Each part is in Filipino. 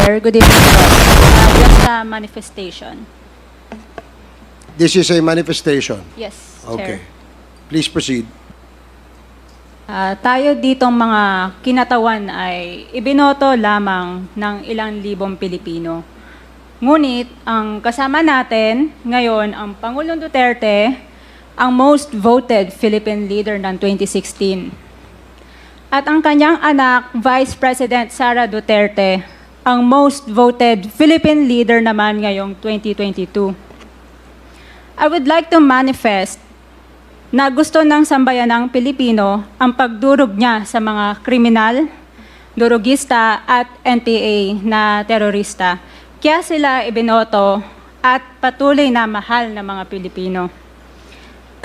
Chair. Good evening po. Just a manifestation. This is a manifestation. Yes, Okay. Chair. Please proceed. Tayo ditong mga kinatawan ay ibinoto lamang ng ilang libong Pilipino. Ngunit ang kasama natin ngayon ang Pangulong Duterte, ang most voted Philippine leader ng 2016. At ang kanyang anak, Vice President Sara Duterte, ang most voted Philippine leader naman ngayong 2022. I would like to manifest na gusto ng sambayanang Pilipino ang pagdurog niya sa mga kriminal, durugista at NPA na terorista. Kaya sila ibinoto at patuloy na mahal ng mga Pilipino.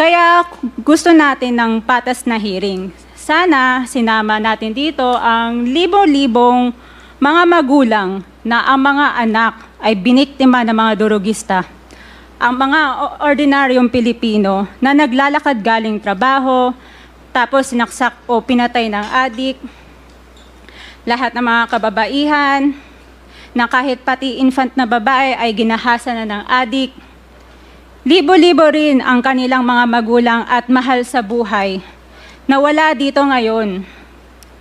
Kaya gusto natin ng patas na hearing. Sana sinama natin dito ang libo-libong mga magulang na ang mga anak ay biniktima ng mga durugista. Ang mga ordinaryong Pilipino na naglalakad galing trabaho, tapos sinaksak o pinatay ng adik, lahat ng mga kababaihan, na kahit pati infant na babae ay ginahasa na ng adik. Libo-libo rin ang kanilang mga magulang at mahal sa buhay na wala dito ngayon.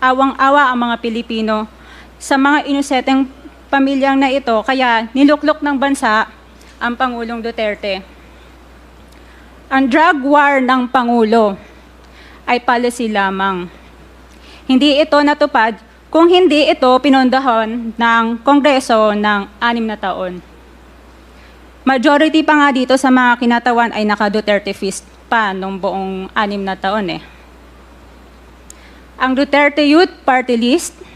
Awang-awa ang mga Pilipino sa mga inuseteng pamilyang na ito, kaya niluklok ng bansa ang Pangulong Duterte. Ang drug war ng Pangulo ay policy lamang. Hindi ito natupad kung hindi ito pinondahan ng Kongreso ng 6 na taon. Majority pa nga dito sa mga kinatawan ay naka-Duterte fist pa nung buong 6 na taon eh. Ang Duterte Youth Party List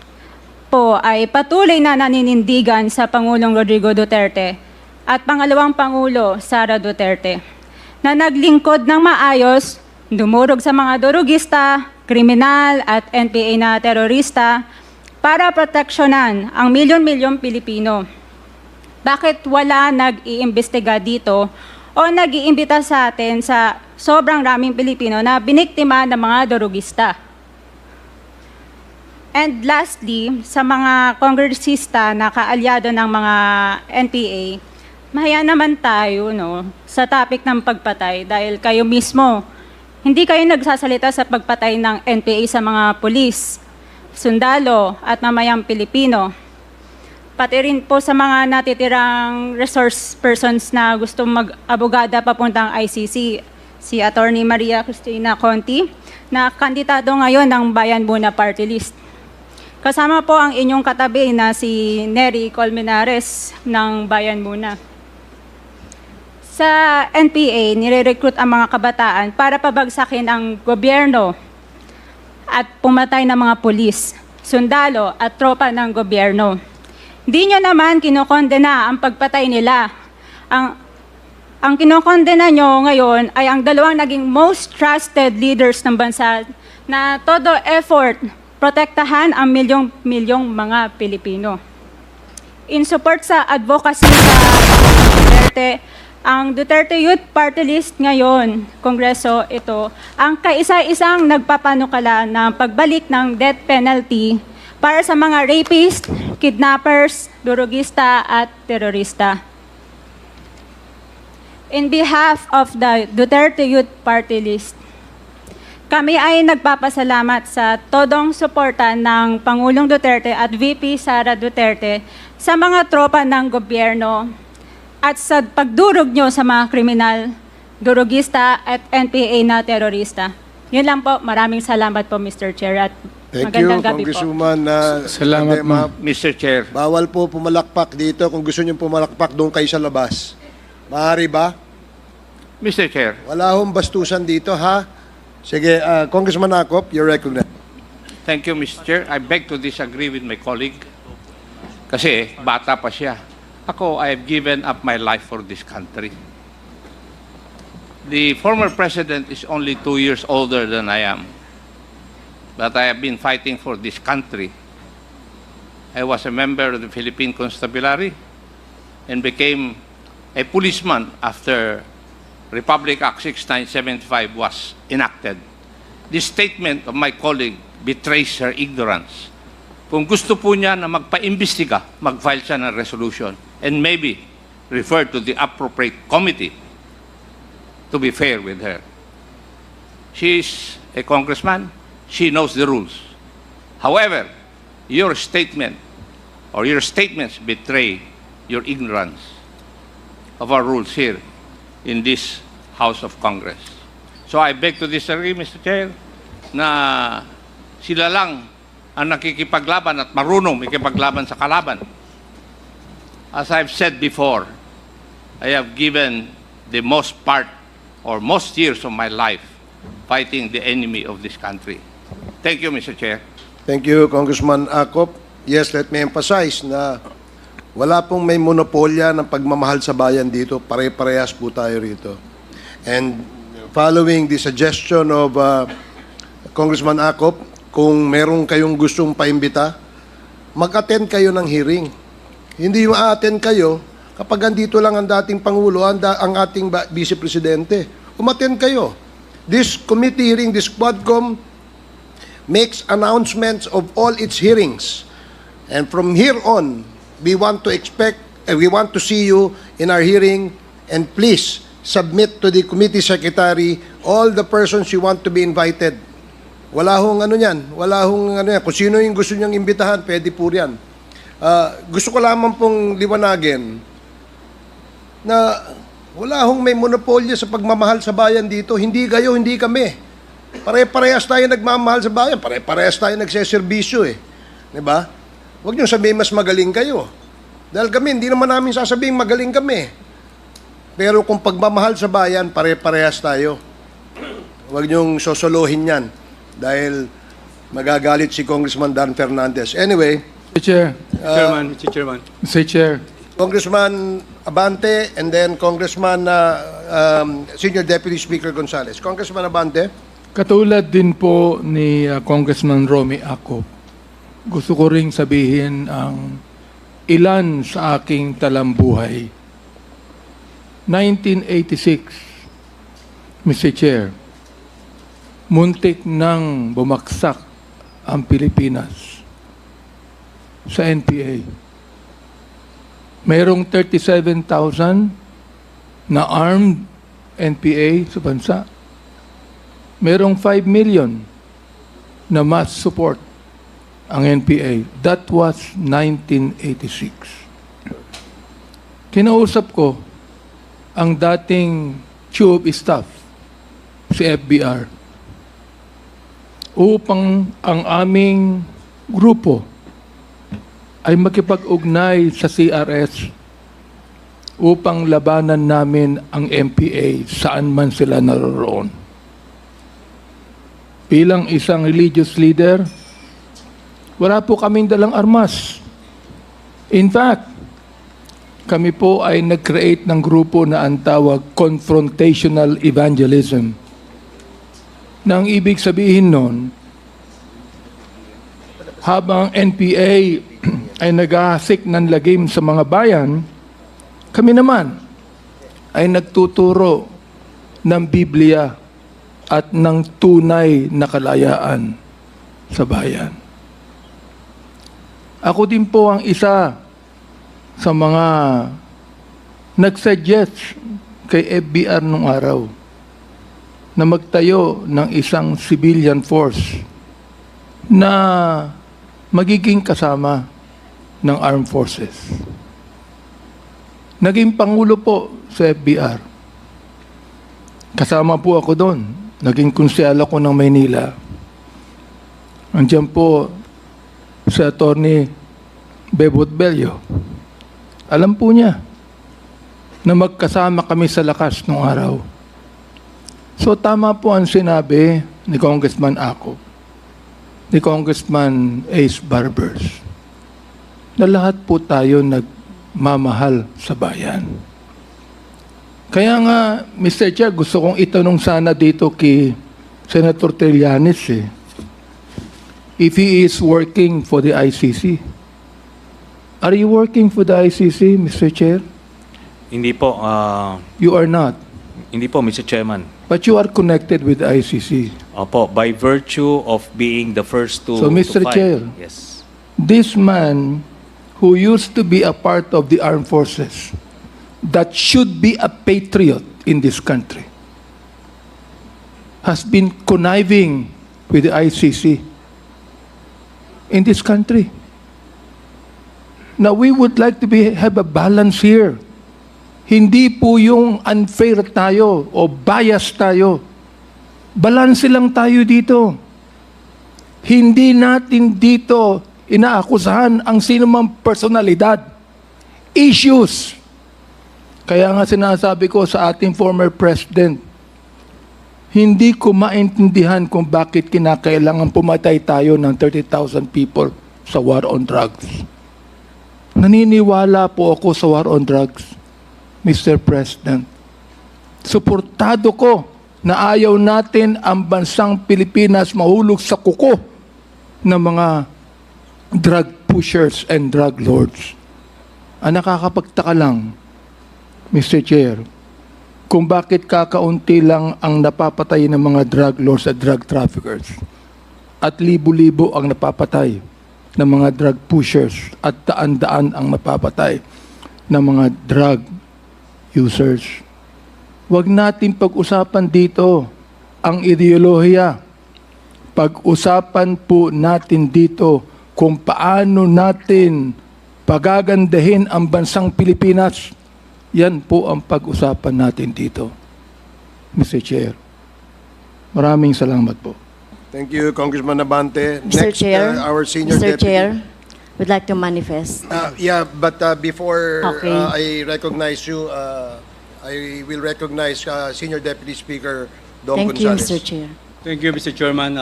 po ay patuloy na naninindigan sa Pangulong Rodrigo Duterte at pangalawang Pangulo, Sara Duterte, na naglingkod ng maayos, dumurog sa mga durugista, kriminal at NPA na terorista para proteksyonan ang milyon-milyong Pilipino. Bakit wala nag-iimbestiga dito o nag-iimbita sa atin sa sobrang raming Pilipino na biniktima ng mga durugista? And lastly, sa mga kongresista na kaalyado ng mga NPA, mahaya naman tayo sa topic ng pagpatay dahil kayo mismo, hindi kayo nagsasalita sa pagpatay ng NPA sa mga pulis, sundalo at mamayang Pilipino. Pati rin po sa mga natitirang resource persons na gusto mag-abogada papuntang ICC, si Attorney Maria Cristina Conti, na kandidato ngayon ng Bayan Muna Party List. Kasama po ang inyong katabi na si Nery Colmenares ng Bayan Muna. Sa NPA, nire-recruit ang mga kabataan para pabagsakin ang gobyerno at pumatay ng mga pulis, sundalo at tropa ng gobyerno. Di nyo naman kinokondena ang pagpatay nila. Ang kinokondena nyo ngayon ay ang dalawang naging most trusted leaders ng bansa na todo effort protektahan ang milyong-milyong mga Pilipino. In support sa advocacy sa Duterte, ang Duterte Youth Party List ngayon, Kongreso ito, ang kaisa-isang nagpapanukala ng pagbalik ng death penalty para sa mga rapist, kidnappers, durugista at terorista. In behalf of the Duterte Youth Party List, kami ay nagpapasalamat sa todong suporta ng Pangulong Duterte at VP Sara Duterte sa mga tropa ng gobyerno at sa pagdurog nyo sa mga kriminal, durugista at NPA na terorista. Yun lang po. Maraming salamat po, Mr. Chair. At Thank you, magandang gabi po. Congresswoman. Salamat, ma'am. Mr. Chair, Bawal po pumalakpak dito. Kung gusto niyo pumalakpak, doon kayo sa labas. Maaari ba? Mr. Chair, Wala hong bastusan dito, ha? Sige, Congressman Acop, you're recognized. thank you, Mr. Chair. I beg to disagree with my colleague. Kasi bata pa siya. Ako, I have given up my life for this country. The former president is only 2 years older than I am. But I have been fighting for this country. I was a member of the Philippine Constabulary and became a policeman after Republic Act 6975 was enacted. This statement of my colleague betrays her ignorance. Kung gusto po niya na magpa-imbestiga, mag-file siya ng resolution and maybe refer to the appropriate committee to be fair with her. She is a congressman. She knows the rules. However, your statement or your statements betray your ignorance of our rules here in this House of Congress. So I beg to disagree, Mr. Chair, na sila lang ang nakikipaglaban at marunong makipaglaban sa kalaban. As I've said before, I have given the most part or most years of my life fighting the enemy of this country. Thank you, Mr. Chair. Thank you, Congressman Acop. Yes, let me emphasize na wala pong may monopolya ng pagmamahal sa bayan dito. Pare-parehas po tayo rito. And following the suggestion of Congressman Acop, kung merong kayong gustong paimbita, mag-attend kayo ng hearing. Hindi yung a-attend kayo kapag andito lang ang dating Pangulo, ang ating Vice Presidente. Umattend kayo. This committee hearing, this Quadcom, makes announcements of all its hearings. And from here on, we want to see you in our hearing, and please submit to the committee secretary all the persons you want to be invited. Wala hong ano yan. Wala hong ano yan. Kung sino yung gusto niyang imbitahan, pwede po yan. Gusto ko lamang pong liwanagin na wala hong may monopolya sa pagmamahal sa bayan dito. Hindi kayo, hindi kami. Pare-parehas tayo nagmamahal sa bayan. Pare-parehas tayo nagseserbisyo eh. Diba? Huwag niyo sabihin mas magaling kayo. Dahil kami, hindi naman namin sasabihin magaling kami. Pero kung pagmamahal sa bayan, pare-parehas tayo. Huwag niyong sosolohin yan. Dahil magagalit si Congressman Dan Fernandez. Anyway, Mr. Chair, Mr. Chairman. Mr. Chair, Congressman Abante and then Congressman Senior Deputy Speaker Gonzales. Congressman Abante. katulad din po ni Congressman Romy Acop, gusto ko ring sabihin ang ilan sa aking talambuhay. 1986, Mr. Chair, muntik nang bumaksak ang Pilipinas sa NPA. Mayroong 37,000 na armed NPA sa bansa. Merong 5 million na mass support ang NPA. That was 1986. Kinausap ko ang dating chief of staff, si FBR, upang ang aming grupo ay makipag-ugnay sa CRS upang labanan namin ang NPA saan man sila naroroon. Bilang isang religious leader, wala po kaming dalang armas. In fact, kami po ay nag-create ng grupo na ang tawag confrontational evangelism. Nang ibig sabihin nun, habang NPA ay naghahasik ng lagim sa mga bayan, kami naman ay nagtuturo ng Biblia at ng tunay na kalayaan sa bayan. Ako din po ang isa sa mga nag-suggest kay FBR nung araw na magtayo ng isang civilian force na magiging kasama ng armed forces. Naging pangulo po sa FBR. Kasama po ako doon. Naging konsyal ako ng Maynila. Andiyan po si Atty. Bebot Bello. Alam po niya na magkasama kami sa lakas nung araw. So tama po ang sinabi ni Congressman Acop, ni Congressman Ace Barbers, na lahat po tayo nagmamahal sa bayan. Kaya nga, Mr. Chair, gusto kong itanong sana dito kay Senator Trillanes if he is working for the ICC. Are you working for the ICC, Mr. Chair? Hindi po, You are not. hindi po, Mr. Chairman. But you are connected with the ICC. Opo, by virtue of being the first to So, Mr. file. Chair. Yes. this man who used to be a part of the armed forces, that should be a patriot in this country, has been conniving with the ICC in this country. Now, we would like to have a balance here. Hindi po yung unfair tayo o bias tayo. Balanse lang tayo dito. Hindi natin dito inaakusahan ang sinumang personalidad. Issues. Kaya nga sinasabi ko sa ating former president, hindi ko maintindihan kung bakit kinakailangan pumatay tayo ng 30,000 people sa war on drugs. Naniniwala po ako sa war on drugs, Mr. President. Suportado ko na ayaw natin ang bansang Pilipinas mahulog sa kuko ng mga drug pushers and drug lords. Ang nakakapagtaka lang, Mr. Chair, kung bakit kakaunti lang ang napapatay ng mga drug lords at drug traffickers at libo-libo ang napapatay ng mga drug pushers at daan-daan ang napapatay ng mga drug users. Huwag natin pag-usapan dito ang ideolohiya. Pag-usapan po natin dito kung paano natin pagagandahin ang bansang Pilipinas. Yan po ang pag-usapan natin dito, Mr. Chair. Maraming salamat po. Thank you, Congressman Abante. Mr. Next, Chair, our senior Mr. deputy. Chair, would like to manifest. Yeah, but before Okay. I recognize you, I will recognize Senior Deputy Speaker Dom Thank you, Gonzales. Mr. Chair. Thank you, Mr. Chairman.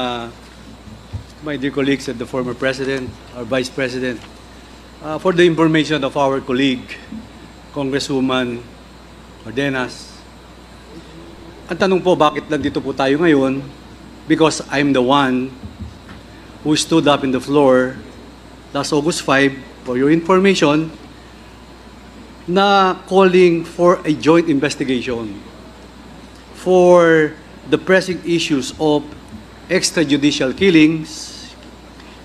My dear colleagues and the former President, our Vice President, for the information of our colleague, Congresswoman Ordenas, ang tanong po, bakit nandito po tayo ngayon? Because I'm the one who stood up in the floor last August 5, for your information, na calling for a joint investigation for the pressing issues of extrajudicial killings,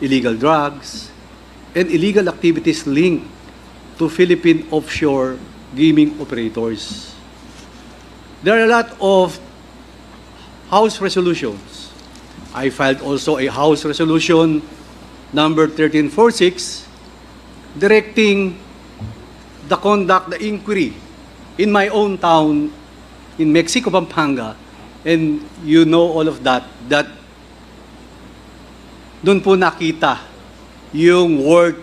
illegal drugs, and illegal activities linked to Philippine offshore gaming operators. There are a lot of House resolutions. I filed also a House resolution number 1346 directing the inquiry in my own town in Mexico, Pampanga, and you know all of that doon po nakita yung worth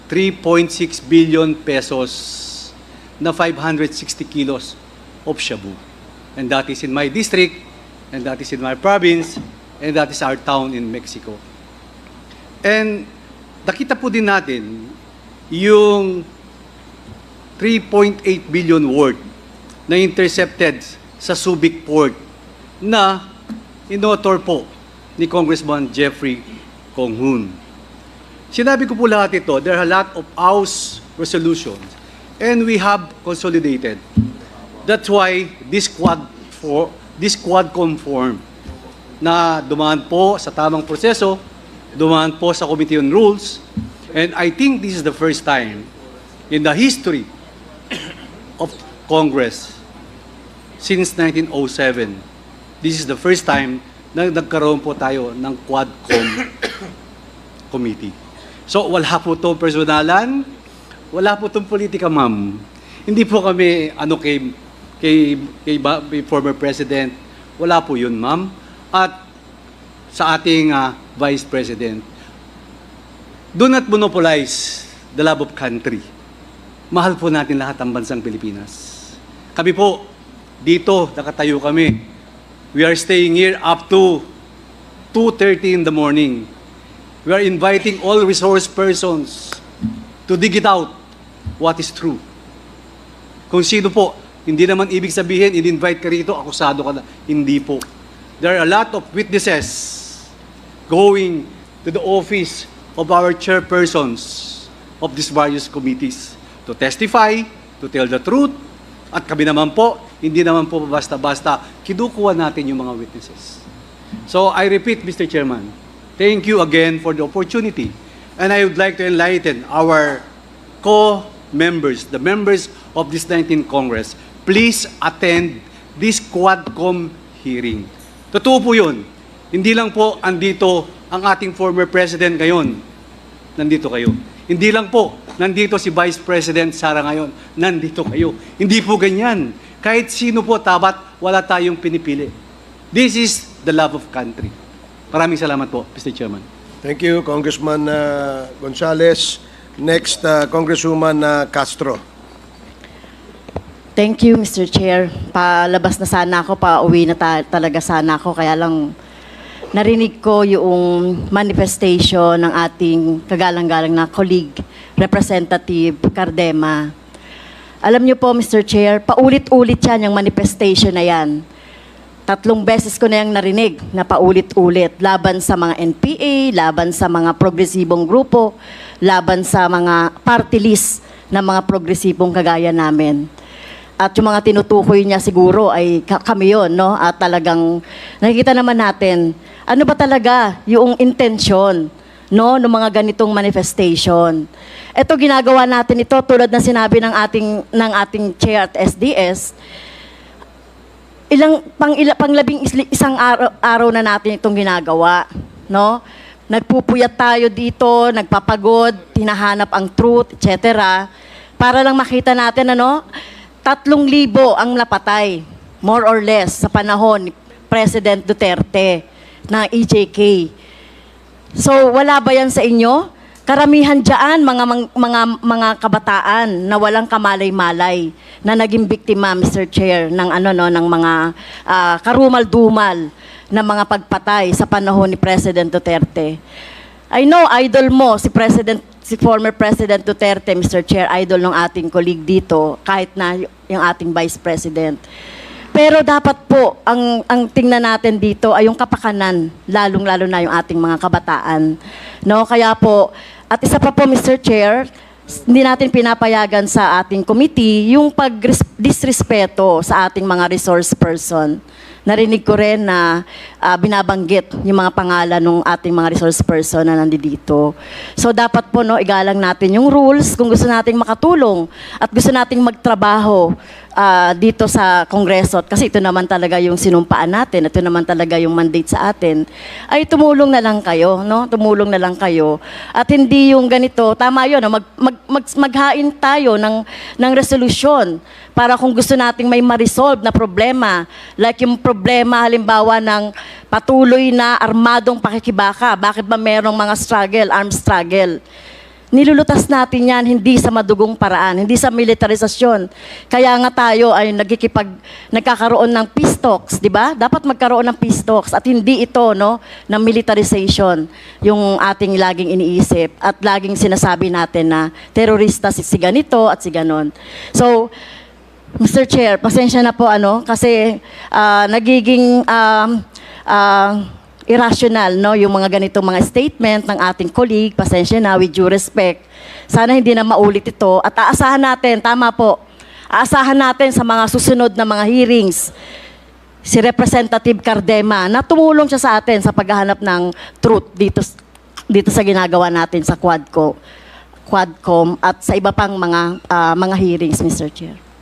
3.6 billion pesos na 560 kilos of shabu. And that is in my district, and that is in my province, and that is our town in Mexico. And nakita po din natin yung 3.8 billion worth na intercepted sa Subic Port na inotor po ni Congressman Jeffrey Conghun. Sinabi ko po lahat ito, there are a lot of House resolutions and we have consolidated. That's why this Quadcom form na dumaan po sa tamang proseso, dumaan po sa Committee on Rules, and I think this is the first time in the history of Congress since 1907. This is the first time na nagkaroon po tayo ng Quadcom Committee. So, wala po itong personalan, wala po itong politika, ma'am. Hindi po kami, kay former President, wala po yun, ma'am. At sa ating Vice President, do not monopolize the love of country. Mahal po natin lahat ang bansang Pilipinas. Kami po, dito, nakatayo kami. We are staying here up to 2:30 in the morning. We are inviting all resource persons to dig it out what is true. Kung sino po, hindi naman ibig sabihin, in-invite ka rito, akusado ka na. Hindi po. There are a lot of witnesses going to the office of our chairpersons of these various committees to testify, to tell the truth, at kami naman po, hindi naman po basta-basta, kinukuha natin yung mga witnesses. So I repeat, Mr. Chairman, thank you again for the opportunity And I would like to enlighten our co-members, the members of this 19th Congress, please attend this Quadcom hearing. Totoo po yun. Hindi lang po andito ang ating former president ngayon. Nandito kayo. Hindi lang po nandito si Vice President Sara ngayon. Nandito kayo. Hindi po ganyan. Kahit sino po, dapat wala tayong pinipili. This is the love of country. Maraming salamat po, Mr. Chairman. Thank you, Congressman Gonzales. Next, Congresswoman Castro. Thank you, Mr. Chair. Palabas na sana ako, pauwi na talaga sana ako. Kaya lang narinig ko yung manifestation ng ating kagalang-galang na colleague, Representative Cardema. Alam niyo po, Mr. Chair, paulit-ulit yan yung manifestation na yan. 3 beses ko na yung narinig na paulit-ulit. Laban sa mga NPA, laban sa mga progresibong grupo, laban sa mga party list na mga progresibong kagaya namin. At yung mga tinutukoy niya siguro ay kami yun, no? At talagang nakikita naman natin, ano ba talaga yung intensyon, no, ng mga ganitong manifestation. Ito, ginagawa natin ito tulad na sinabi ng ating chair at SDS, isang araw na natin itong ginagawa, no? Nagpupuyat tayo dito, nagpapagod, hinahanap ang truth, etc. Para lang makita natin, 3,000 ang napatay, more or less, sa panahon ni President Duterte ng EJK. So, wala ba yan sa inyo? Karamihan dyan, mga kabataan na walang kamalay-malay na naging biktima, Mr. Chair, ng ng mga karumal-dumal na mga pagpatay sa panahon ni President Duterte. I know, idol mo, si former President Duterte, Mr. Chair, idol ng ating colleague dito, kahit na yung ating Vice President. Pero dapat po, ang tingnan natin dito ay yung kapakanan, lalong-lalo na yung ating mga kabataan. No? Kaya po, at isa pa po, Mr. Chair, hindi natin pinapayagan sa ating committee yung pag-disrespeto sa ating mga resource person. Narinig ko rin na binabanggit yung mga pangalan ng ating mga resource person na nandito. So dapat po, igalang natin yung rules kung gusto nating makatulong at gusto nating magtrabaho dito sa Kongreso. Kasi ito naman talaga yung sinumpaan natin, ito naman talaga yung mandate sa atin. Ay tumulong na lang kayo, no? Tumulong na lang kayo. At hindi yung ganito, tama yun, maghain tayo ng resolusyon para kung gusto nating may ma-resolve na problema, like yung problema halimbawa ng patuloy na armadong pakikibaka, bakit ba merong mga armed struggle? Nilulutas natin yan hindi sa madugong paraan, hindi sa militarisasyon. Kaya nga tayo ay nagkakaroon ng peace talks, di ba? Dapat magkaroon ng peace talks at hindi ito, ng militarization, yung ating laging iniisip at laging sinasabi natin na terorista si ganito at si ganon. So, Mr. Chair, pasensya na po kasi nagiging irrational yung mga ganitong mga statement ng ating colleague. Pasensya na, with due respect. Sana hindi na maulit ito at aasahan natin, tama po, aasahan natin sa mga susunod na mga hearings si Representative Cardema na tumulong siya sa atin sa paghahanap ng truth dito sa ginagawa natin sa Quadcom at sa iba pang mga hearings, Mr. Chair.